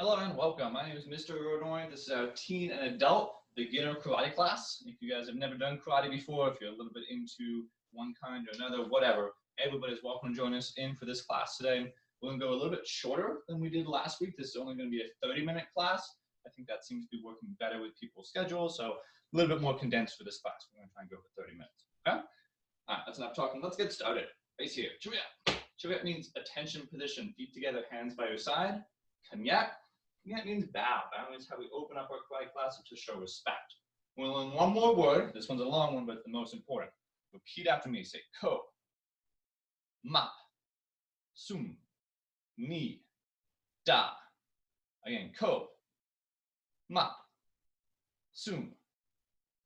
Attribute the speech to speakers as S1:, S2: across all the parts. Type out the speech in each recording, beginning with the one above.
S1: Hello and welcome. My name is Mr. Rodori. This is our teen and adult beginner karate class. If you guys have never done karate before, if you're a little bit into one kind or another, whatever, everybody's welcome to join us in for this class today. We're going to go a little bit shorter than we did last week. This is only going to be a 30-minute class. I think that seems to be working better with people's schedules, so a little bit more condensed for this class. We're going to try and go for 30 minutes. Okay? All right, that's enough talking. Let's get started. Face here. Chuya. Chuya means attention position. Feet together, hands by your side. Kanyak. That means bow. Bow means how we open up our karate class to show respect. We'll learn one more word. This one's a long one, but the most important. Repeat after me. Say ko, ma, sum, ni, da. Again, ko, ma, sum,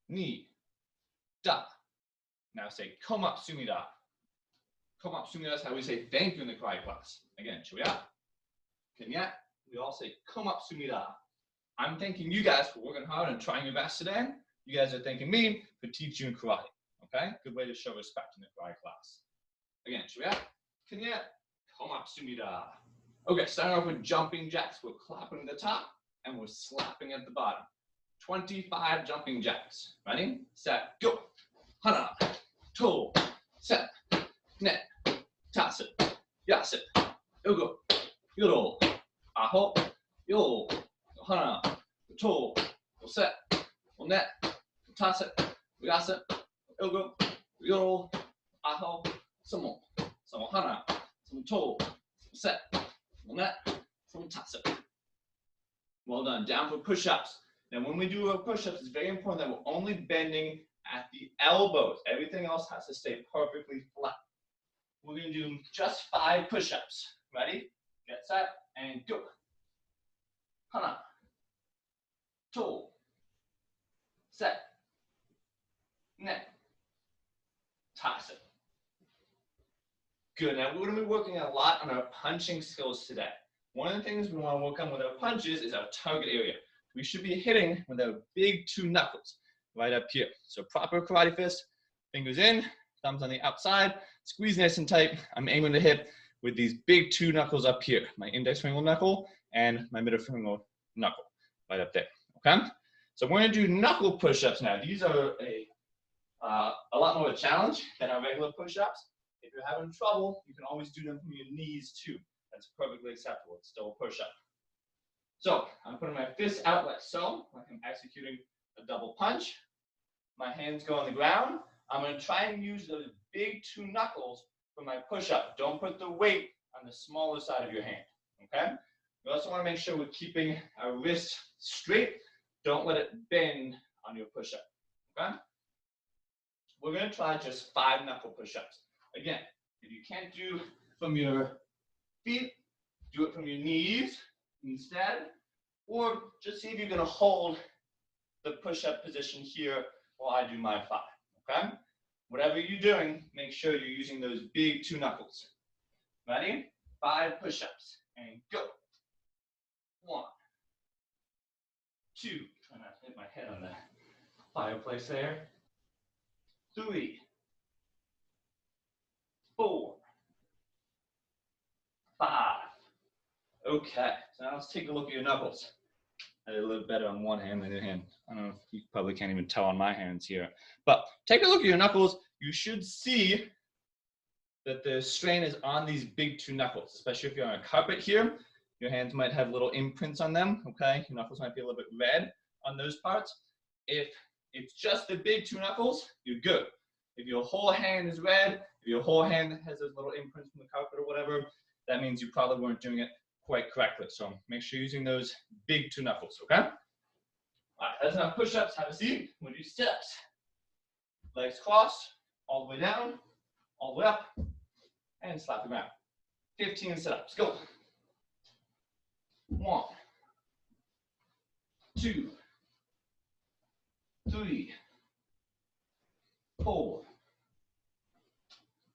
S1: ni, da. Now say koma sumida. Koma sumida is how we say thank you in the karate class. Again, chuya, kenya. We all say, come up, sumida. I'm thanking you guys for working hard and trying your best today. You guys are thanking me for teaching you karate. Okay? Good way to show respect in the karate class. Again, shuya, kanya, come up, sumida. Okay, starting off with jumping jacks. We're clapping at the top and we're slapping at the bottom. 25 jumping jacks. Ready? Set, go. Hana, to, set, net, tasit, yasit, ugo, yoro. Aho, yo, hana, to, set, net, tasit, yasit, ugo, yoro, aho, samo, hana, to, set, net, tasit. Well done. Down for push-ups. Now, when we do our push-ups, it's very important that we're only bending at the elbows. Everything else has to stay perfectly flat. We're going to do just 5 push-ups. Ready? Get set and go. Hana, to, set, net, tasit. Good. Now, we're going to be working a lot on our punching skills today. One of the things we want to work on with our punches is our target area. We should be hitting with our big 2 knuckles right up here. So proper karate fist, fingers in, thumbs on the outside, squeeze nice and tight. I'm aiming to hit with these big 2 knuckles up here, my index finger knuckle and my middle finger knuckle right up there, okay? So we're gonna do knuckle push-ups now. These are a lot more of a challenge than our regular push-ups. If you're having trouble, you can always do them from your knees too. That's perfectly acceptable. It's still a push-up. So I'm putting my fists out like so, like I'm executing a double punch. My hands go on the ground. I'm gonna try and use those big 2 knuckles for my push-up. Don't put the weight on the smaller side of your hand, okay? We also want to make sure we're keeping our wrist straight. Don't let it bend on your push-up, okay? We're going to try just 5 knuckle push-ups. Again, if you can't do from your feet, do it from your knees instead, or just see if you're going to hold the push-up position here while I do my 5, okay? Whatever you're doing, make sure you're using those big 2 knuckles. Ready? 5 push-ups, and go. 1, 2, try not to hit my head on the fireplace there. 3, 4, 5. Okay, so now let's take a look at your knuckles. I did a little better on one hand than the other hand. I don't know if you probably can't even tell on my hands here. But take a look at your knuckles. You should see that the strain is on these big 2 knuckles, especially if you're on a carpet here. Your hands might have little imprints on them, okay? Your knuckles might be a little bit red on those parts. If it's just the big 2 knuckles, you're good. If your whole hand is red, if your whole hand has those little imprints from the carpet or whatever, that means you probably weren't doing it quite correctly. So make sure you're using those big 2 knuckles, okay? All right, that's enough push-ups. Have a seat. We'll do sit-ups. Legs crossed, all the way down, all the way up, and slap the ground. 15 sit-ups. Go. 1, 2, 3, 4,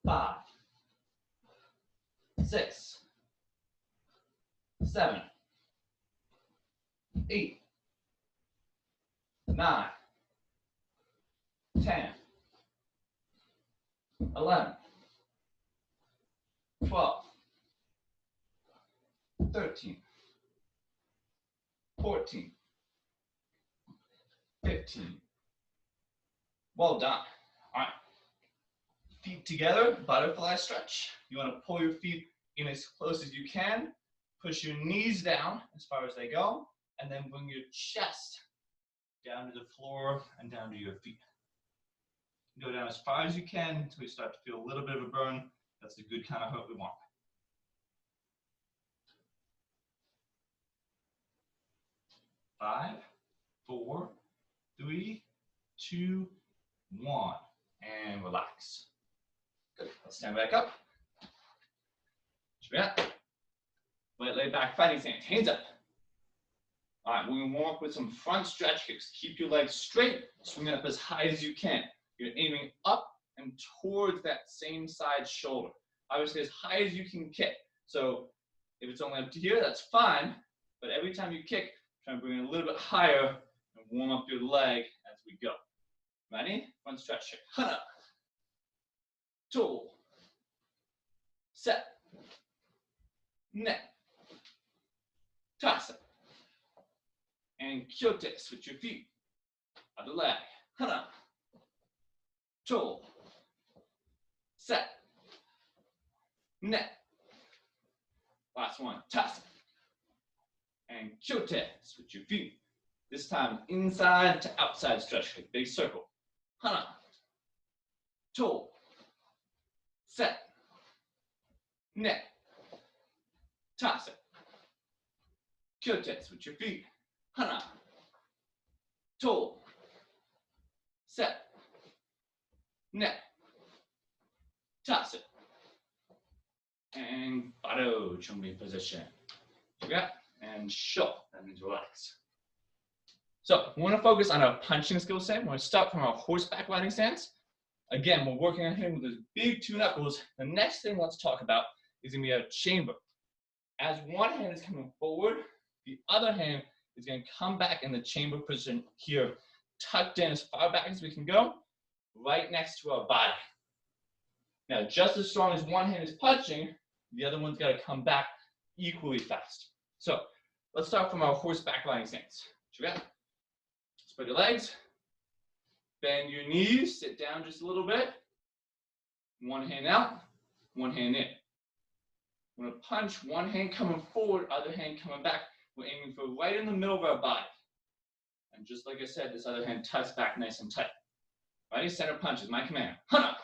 S1: 5, 6, 7, 8, 9, 10, 11, 12, 13, 14, 15. Well done. All right. Feet together, butterfly stretch. You want to pull your feet in as close as you can. Push your knees down as far as they go, and then bring your chest down to the floor and down to your feet. Go down as far as you can until you start to feel a little bit of a burn. That's the good kind of hurt we want. 5, 4, 3, 2, 1, and relax. Good. Let's stand back up. Lay back fighting stance. Hands up. All right, we're going to warm up with some front stretch kicks. Keep your legs straight. Swing it up as high as you can. You're aiming up and towards that same side shoulder. Obviously, as high as you can kick. So if it's only up to here, that's fine. But every time you kick, try and bring it a little bit higher and warm up your leg as we go. Ready? Front stretch kick. Hana. Toe. Set. Net. Toss it. And kyote. Switch your feet. Other leg. Hana. Toe. Set. Net. Last one. Toss it. And kyote. Switch your feet. This time inside to outside stretch kick. Big circle. Hana. Toe. Set. Net. Toss it. Kyote. Switch your feet. Hana. Toe. Set. Net. Toss it. And Bado Chumbi position. And show. That means relax. So we want to focus on our punching skill set. We're going to start from our horseback riding stance. Again, we're working on hitting with those big two knuckles. The next thing let's talk about is going to be our chamber. As one hand is coming forward, the other hand is going to come back in the chamber position here, tucked in as far back as we can go, right next to our body. Now, just as strong as one hand is punching, the other one's got to come back equally fast. So let's start from our horseback riding stance. Spread your legs, bend your knees, sit down just a little bit. One hand out, one hand in. We're going to punch, one hand coming forward, other hand coming back. We're aiming for right in the middle of our body. And just like I said, this other hand tucks back nice and tight. Ready? Center punch is my command. Hana.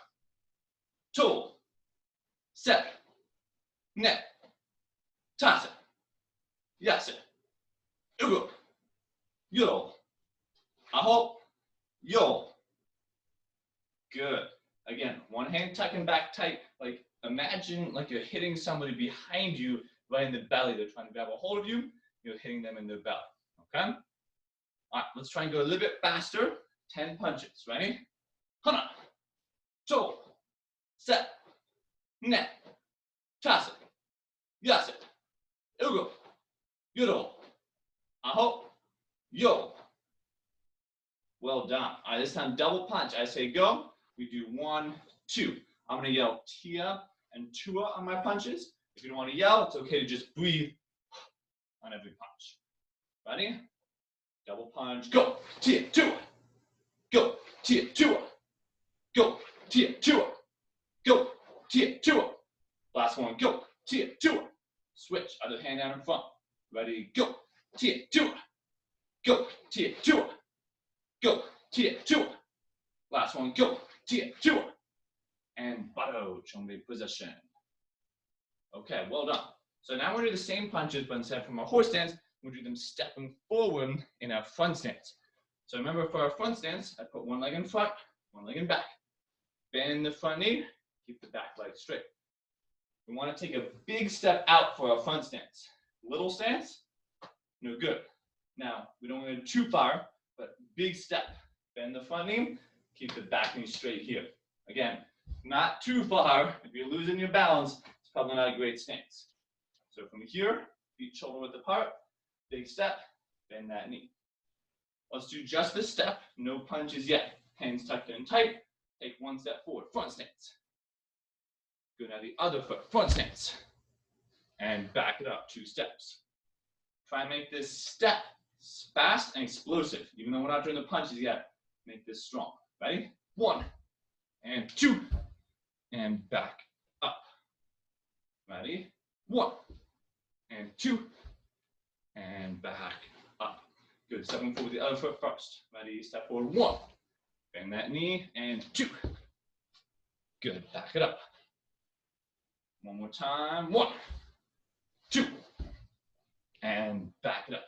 S1: Toe. Set. Net. Toss it. Yase. Ugo. Yo. Aho. Yo. Good. Again, one hand tucking back tight. Like imagine like you're hitting somebody behind you right in the belly. They're trying to grab a hold of you. You're hitting them in their belly. Okay? All right, let's try and go a little bit faster. 10 punches. Ready? Hana. Toe. Set. Net. Toss it. Yase. Ugo. Yuro. Aho. Yo. Well done. All right, this time double punch. I say go. We do 1, 2. I'm going to yell Tia and Tua on my punches. If you don't want to yell, it's okay to just breathe on every punch. Ready? Double punch. Go. Tia, Tua. Go. Tia, Tua. Go. Tia, Tua. Go. Tia, Tua. Last one. Go. Tia, Tua. Switch. Other hand down in front. Ready? Go. Tia, Tua. Go. Tia, Tua. Go. Tia, Tua. Last one. Go. Tia, Tua. And Bado Chongbe position. Okay, well done. So now we're going to do the same punches, but instead from our horse stance, we'll do them stepping forward in our front stance. So remember, for our front stance, I put one leg in front, one leg in back. Bend the front knee, keep the back leg straight. We want to take a big step out for our front stance. Little stance, no good. Now, we don't want to go too far, but big step. Bend the front knee, keep the back knee straight here. Again, not too far. If you're losing your balance, it's probably not a great stance. So from here, feet shoulder width apart, big step, bend that knee. Let's do just this step, no punches yet. Hands tucked in tight, take one step forward, front stance. Go now the other foot, front stance. And back it up, 2 steps. Try and make this step fast and explosive. Even though we're not doing the punches yet, make this strong. Ready? 1 and 2 and back up. Ready? 1 and 2 and back up. Good. Stepping forward with the other foot first. Ready? Step forward. 1. Bend that knee and 2. Good. Back it up. One more time. 1, 2, and back it up.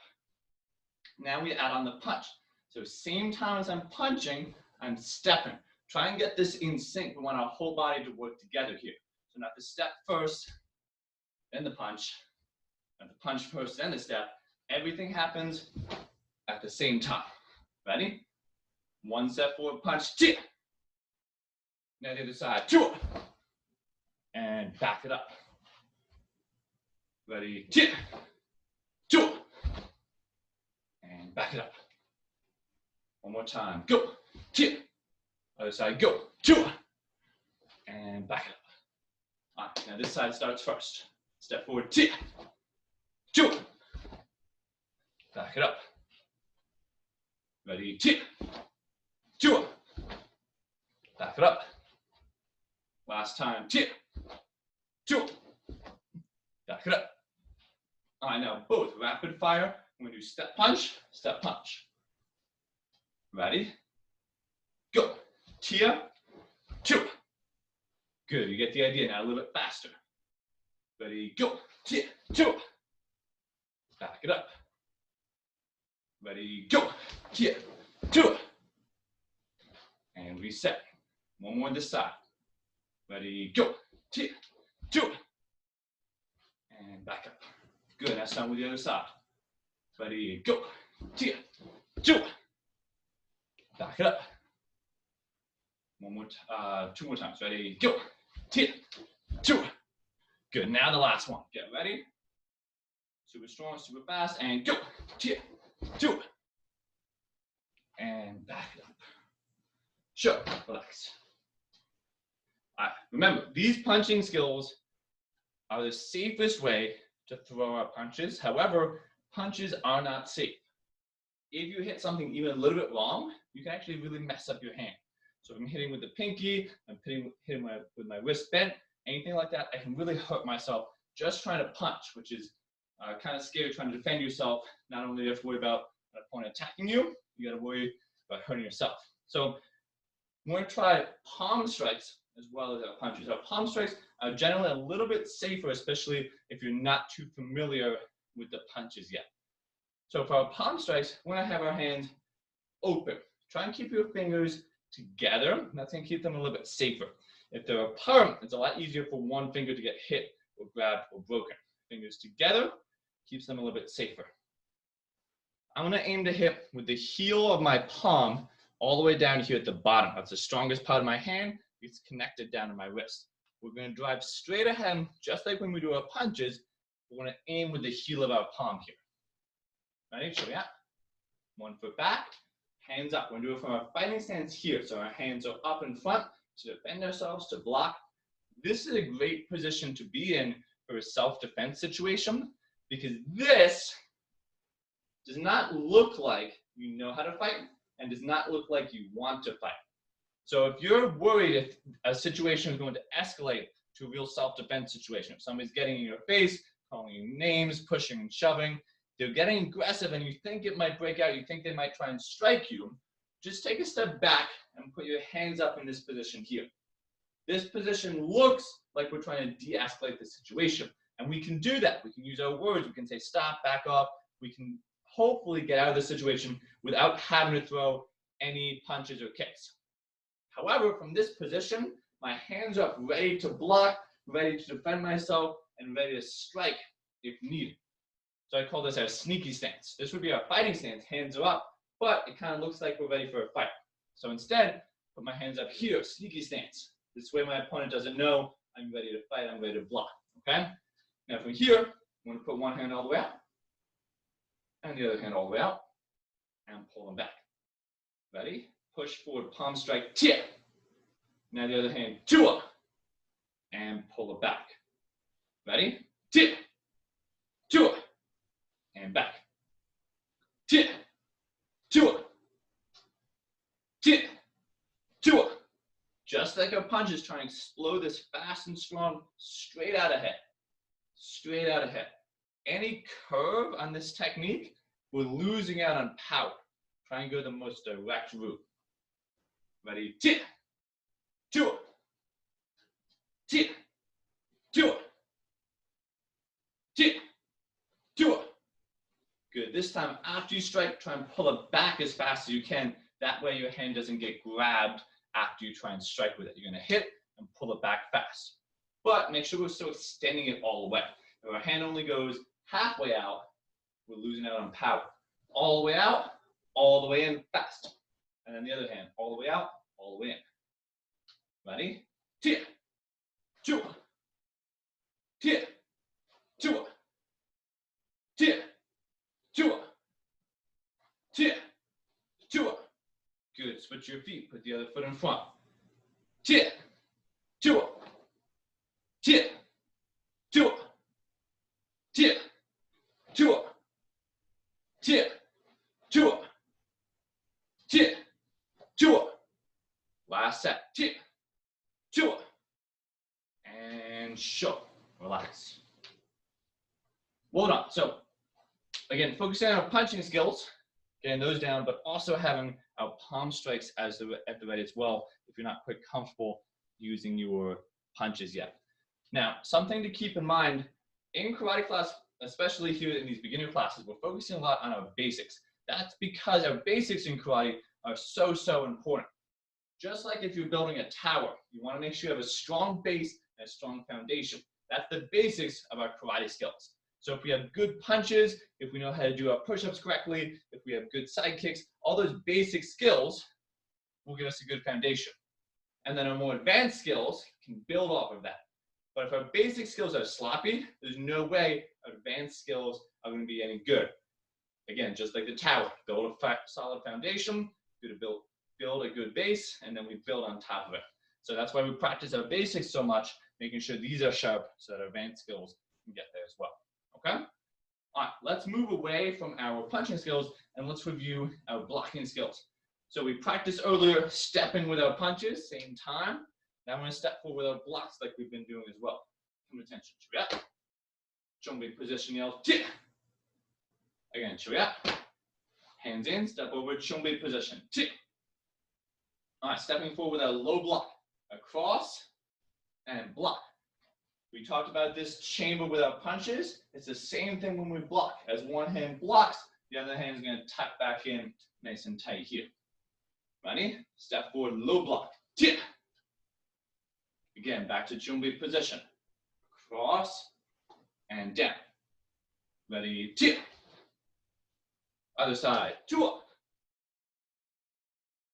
S1: Now we add on the punch. So same time as I'm punching, I'm stepping. Try and get this in sync. We want our whole body to work together here. So not the step first, then the punch. Not the punch first, then the step. Everything happens at the same time. Ready? 1 step forward, punch, 2. Now the other side, 2. And back it up. Ready, 2. And back it up. One more time, go, 2. Other side, go, 2. And back it up. All right, now this side starts first. Step forward, 2. Back it up. Ready, 2. Back it up. Last time, 2. Back it up. All right, now both rapid fire. I'm going to do step punch, step punch. Ready? Go. 2. Good, you get the idea. Now a little bit faster. Ready? Go. 2. Back it up. Ready? Go. 2. And reset. One more on this side. Ready? Go. 2. And back up. Good. Now start with the other side. Ready? Go. 2. Back it up. One more. 2 more times. Ready? Go. 2. Good. Now the last one. Get ready. Super strong, super fast, and go. 2. And back it up. Sure. Relax. All right. Remember, these punching skills are the safest way to throw our punches. However, punches are not safe. If you hit something even a little bit wrong, you can actually really mess up your hand. So if I'm hitting with the pinky, I'm hitting with my wrist bent, anything like that, I can really hurt myself just trying to punch, which is kind of scary trying to defend yourself. Not only do you have to worry about an opponent attacking you, you got to worry about hurting yourself. So we're going to try palm strikes as well as our punches. Our palm strikes are generally a little bit safer, especially if you're not too familiar with the punches yet. So for our palm strikes, we're going to have our hands open. Try and keep your fingers together. That's going to keep them a little bit safer. If they're apart, it's a lot easier for one finger to get hit or grabbed or broken. Fingers together keeps them a little bit safer. I'm going to aim to hit with the heel of my palm all the way down here at the bottom. That's the strongest part of my hand. It's connected down to my wrist. We're going to drive straight ahead, just like when we do our punches. We're going to aim with the heel of our palm here. Ready? Show me out. 1 foot back, hands up. We're going to do it from our fighting stance here. So our hands are up in front to defend ourselves, to block. This is a great position to be in for a self-defense situation, because this does not look like you know how to fight and does not look like you want to fight. So if you're worried if a situation is going to escalate to a real self-defense situation, if somebody's getting in your face, calling you names, pushing and shoving, they're getting aggressive and you think it might break out, you think they might try and strike you, just take a step back and put your hands up in this position here. This position looks like we're trying to de-escalate the situation. And we can do that. We can use our words. We can say stop, back off. We can hopefully get out of the situation without having to throw any punches or kicks. However, from this position, my hands are up ready to block, ready to defend myself, and ready to strike if needed. So I call this our sneaky stance. This would be our fighting stance. Hands are up, but it kind of looks like we're ready for a fight. So instead, put my hands up here, sneaky stance. This way my opponent doesn't know I'm ready to fight, I'm ready to block, okay? Now from here, I'm going to put one hand all the way out, and the other hand all the way out, and pull them back. Ready? Push forward, palm strike, tip. Now the other hand, two, and pull it back. Ready? Tip, two, and back. tia, tua, tia, tua. Just like our punches, try and explode this fast and strong, straight out ahead. Straight out ahead. Any curve on this technique, we're losing out on power. Try and go the most direct route. Ready? Tia, tua, tia, tua, tia, tua. Good. This time, after you strike, try and pull it back as fast as you can. That way your hand doesn't get grabbed after you try and strike with it. You're going to hit and pull it back fast. But make sure we're still extending it all the way. If our hand only goes halfway out, we're losing out on power. All the way out, all the way in fast. And then the other hand, all the way out, all the way in. Ready? Tia, tua, tia, tua, tia, tua, tia, tua. Good. Switch your feet. Put the other foot in front. Tia, tua, tia, tua, tia, tua, tia, tua, tia, tua. Last set. Tia, tua, and show. Relax. Well done. So, again, focusing on our punching skills, getting those down, but also having our palm strikes at the ready as well if you're not quite comfortable using your punches yet. Now, something to keep in mind, in karate class, especially here in these beginner classes, we're focusing a lot on our basics. That's because our basics in karate are so, so important. Just like if you're building a tower, you want to make sure you have a strong base and a strong foundation. That's the basics of our karate skills. So if we have good punches, if we know how to do our push-ups correctly, if we have good side kicks, all those basic skills will give us a good foundation. And then our more advanced skills can build off of that. But if our basic skills are sloppy, there's no way our advanced skills are going to be any good. Again, just like the tower, build a solid foundation, build a good base, and then we build on top of it. So that's why we practice our basics so much, making sure these are sharp so that our advanced skills can get there as well. Okay? All right, let's move away from our punching skills and let's review our blocking skills. So we practiced earlier stepping with our punches, same time. Now I'm going to step forward with our blocks like we've been doing as well. Come attention. Churiya. Chumbi position yell. Tia. Again, churiya. Hands in, step over, chumbi position. Tia. All right, stepping forward with a low block. Across and block. We talked about this chamber with our punches. It's the same thing when we block. As one hand blocks, the other hand is going to tuck back in nice and tight here. Ready? Step forward, low block. Tia. Again, back to chumbi position. Cross and down. Ready? Tia. Other side. Tua.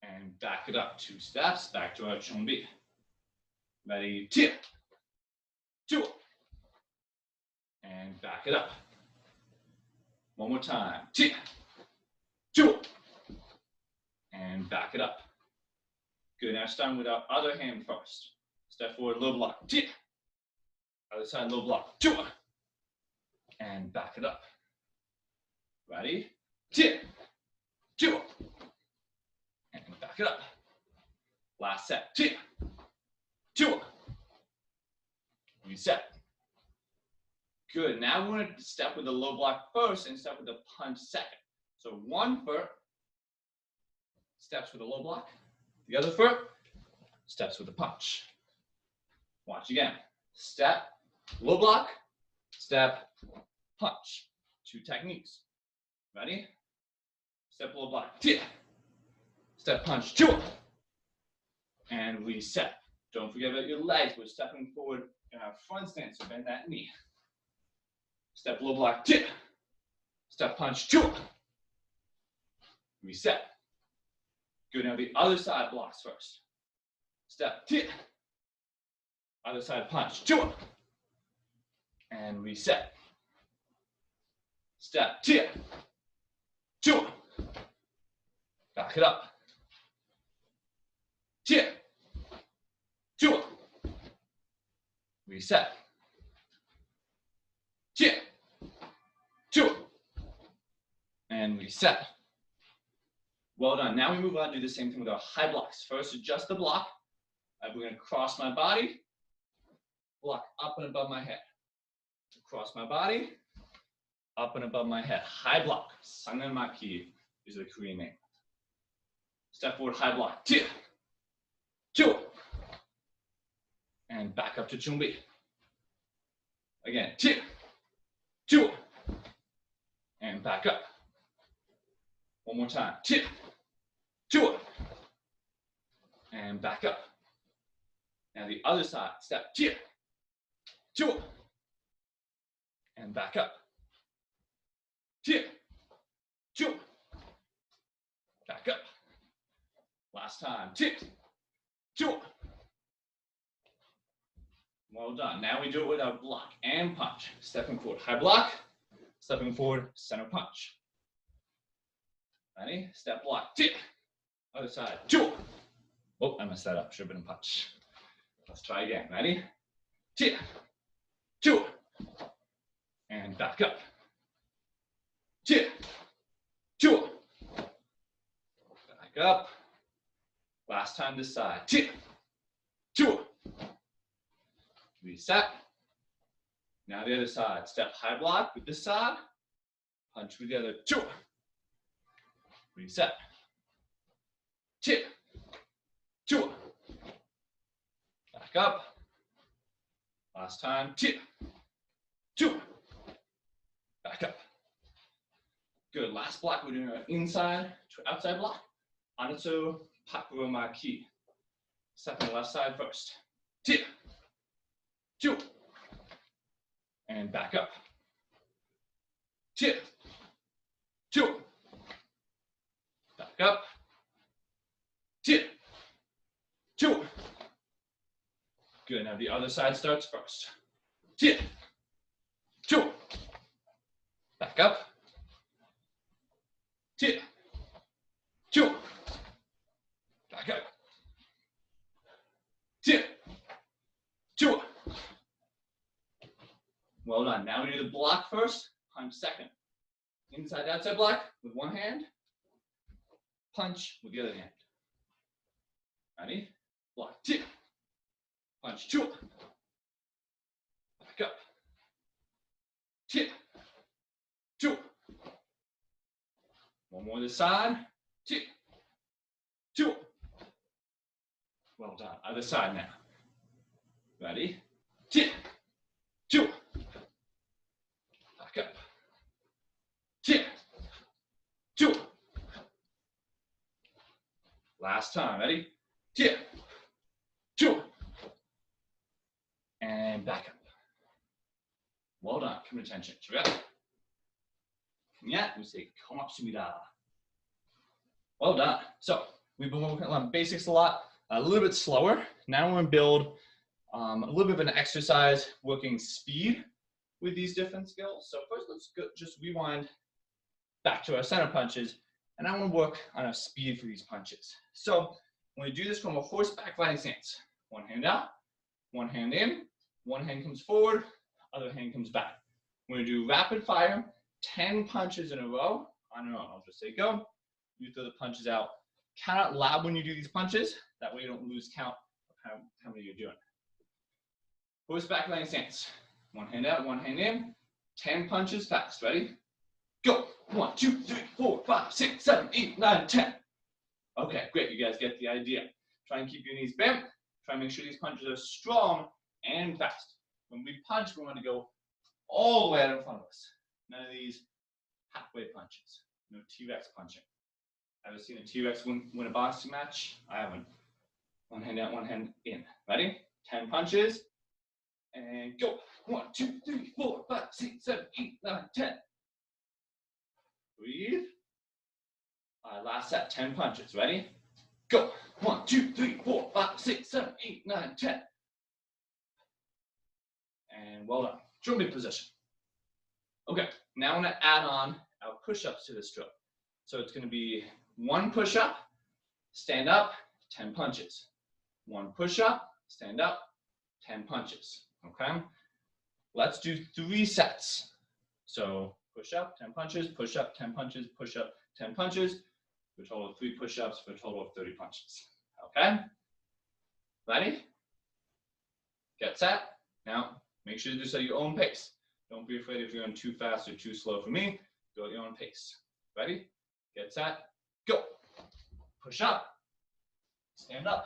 S1: And back it up. 2 steps. Back to our chumbi. Ready? Tia. Tua. And back it up. One more time. Tia. Tua. And back it up. Good. Now starting with our other hand first. Step forward, low block. Tia. Other side, low block. Tua. And back it up. Ready? Tia. Tua. And back it up. Last set. Tia. Tua. Reset. Good. Now we're going to step with the low block first and step with the punch second. So one foot steps with the low block. The other foot steps with the punch. Watch again. Step, low block, step, punch. 2 techniques. Ready? Step, low block. Tia. Step, punch. Tua. And reset. Don't forget about your legs. We're stepping forward in our front stance, so bend that knee. Step, low block. Tia. Step, punch. Tua. Reset. Good. Now the other side blocks first. Step, tia. Other side punch. Tua. And reset. Step, tia. Tua. Back it up. Tia. Tua. Reset. Tia. Tua. and reset. Well done. Now we move on to do the same thing with our high blocks. First, adjust the block. We're going to cross my body, block up and above my head. Cross my body, up and above my head. High block. Sanganmaki is the Korean name. Step forward, high block. Two. Two. And back up to Chungbi. Again, two. Two. And back up. One more time. Two. Two. And back up. Now the other side. Step two. Two. And back up. Two. Two. Back up. Last time. Two. Two. Well done. Now we do it with our block and punch. Stepping forward, high block. Stepping forward, center punch. Ready? Step block. Two. Other side. Two. Oh, I messed that up. Should have been a punch. Let's try again. Ready? Two. Two. And back up. Two. Two. Back up. Last time this side. Two. Two. Reset. Now the other side. Step high block with this side. Punch with the other. Two. Reset. Two. Two. Back up. Last time. Two. Two. Back up. Good. Last block. We're doing our inside to outside block. Anatsu Pakuromaki. Step on the left side first. Two. Two. And back up. Two. Two. Back up. Two. Two. Good. Now the other side starts first. Two. Two. Back up. Two. Two. Back up. Two. Two. Well done. Now we do the block first, punch second. Inside, outside block with one hand, punch with the other hand. Ready? Block two. Punch two. Back up. Two. Two. One more this side. Two. Two. Well done. Other side now. Ready? Two. Two. Back up. Two. Two. Last time. Ready? Two. Two. And back up. Well done. Come to attention. Yeah, we say komatsumida. Well done. So we've been working on basics a lot, a little bit slower. Now we're going to build a little bit of an exercise working speed with these different skills. So first, let's go, just rewind back to our center punches, and I want to work on our speed for these punches. So when we do this from a horseback riding stance, one hand out, one hand in, one hand comes forward, other hand comes back. We're going to do rapid fire, 10 punches in a row on our own. I'll just say go. You throw the punches out. Count out loud when you do these punches. That way you don't lose count of how many you're doing. Horseback riding stance. One hand out, one hand in. 10 punches fast. Ready? Go. 1, 2, 3, 4, 5, 6, 7, 8, 9, 10. Okay, great. You guys get the idea. Try and keep your knees bent. Try and make sure these punches are strong and fast. When we punch, we want to go all the way out in front of us. None of these halfway punches. No T-Rex punching. Ever seen a T-Rex win a boxing match? I haven't. One hand out, one hand in. Ready? 10 punches. And go. 1, 2, 3, 4, 5, 6, 7, 8, 9, 10. Breathe. All right, last set. 10 punches. Ready? Go. 1, 2, 3, 4, 5, 6, 7, 8, 9, 10. And well done. Jumping position. Okay, now I'm going to add on our push-ups to this drill. So it's going to be 1 push-up, stand up, 10 punches. 1 push-up, stand up, 10 punches. Okay? Let's do 3 sets. So push up, 10 punches, push up, 10 punches, push up, 10 punches, for a total of 3 push-ups, for a total of 30 punches. Okay? Ready? Get set. Now, make sure you do this at your own pace. Don't be afraid if you're going too fast or too slow for me. Go at your own pace. Ready? Get set. Go. Push up. Stand up.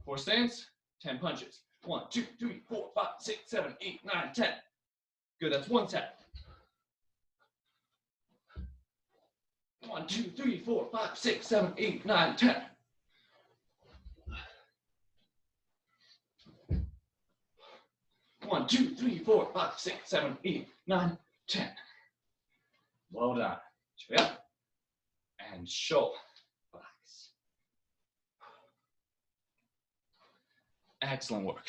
S1: 4 stands, 10 punches. 1, 2, 3, 4, 5, 6, 7, 8, 9, 10. Good, that's 1 set. 1, 2, 3, 4, 5, 6, 7, 8, 9, 10. 1, 2, 3, 4, 5, 6, 7, 8, 9, 10. Well done. Straight up and shoulder. Relax. Excellent work.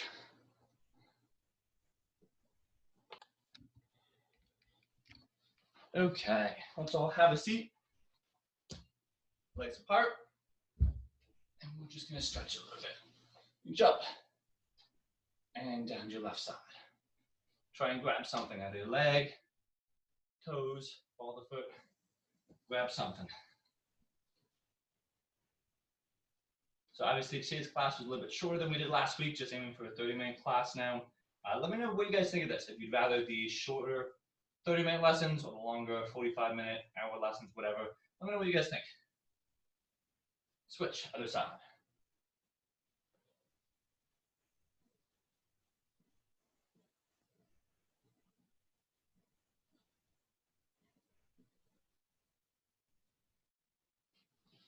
S1: Okay, let's all have a seat. Legs apart. And we're just going to stretch a little bit. Reach up and down your left side. Try and grab something, either your leg, toes, ball of the foot. Grab something. So obviously today's class was a little bit shorter than we did last week, just aiming for a 30-minute class now. Let me know what you guys think of this. If you'd rather the shorter 30-minute lessons or the longer 45-minute, hour lessons, whatever. Let me know what you guys think. Switch, other side.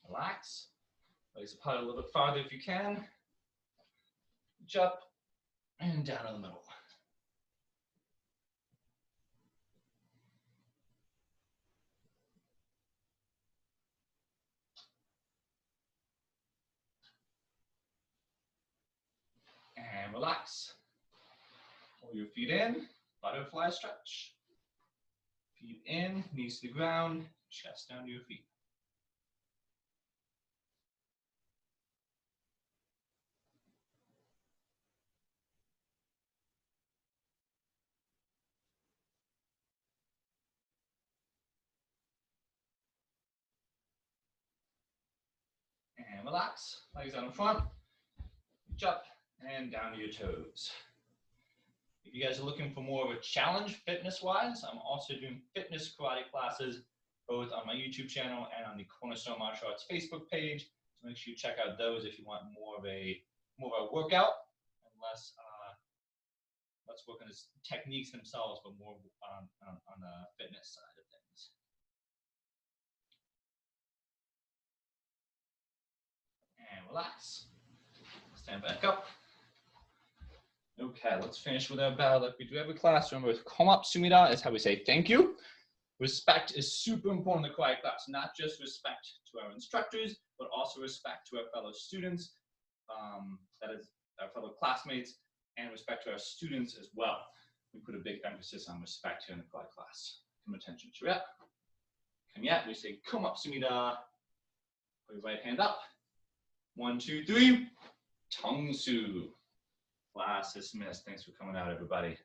S1: Relax. Legs apart a little bit farther if you can. Reach up and down in the middle. And relax. Pull your feet in, butterfly stretch. Feet in, knees to the ground, chest down to your feet. And relax, legs out in front, reach up and down to your toes. If you guys are looking for more of a challenge fitness-wise, I'm also doing fitness karate classes both on my YouTube channel and on the Cornerstone Martial Arts Facebook page. So make sure you check out those if you want more of a workout and less work on the techniques themselves, but more on the fitness side of things. And relax. Stand back up. Okay, let's finish with our bow like we do every class. Remember, Komap Sumida is how we say thank you. Respect is super important in the karate class, not just respect to our instructors, but also respect to our fellow students, that is, our fellow classmates, and respect to our students as well. We put a big emphasis on respect here in the karate class. Come attention, Shirep. Kanyat, we say Komap Sumida. Put your right hand up. 1, 2, 3. Tongsu. Class dismissed. Thanks for coming out, everybody.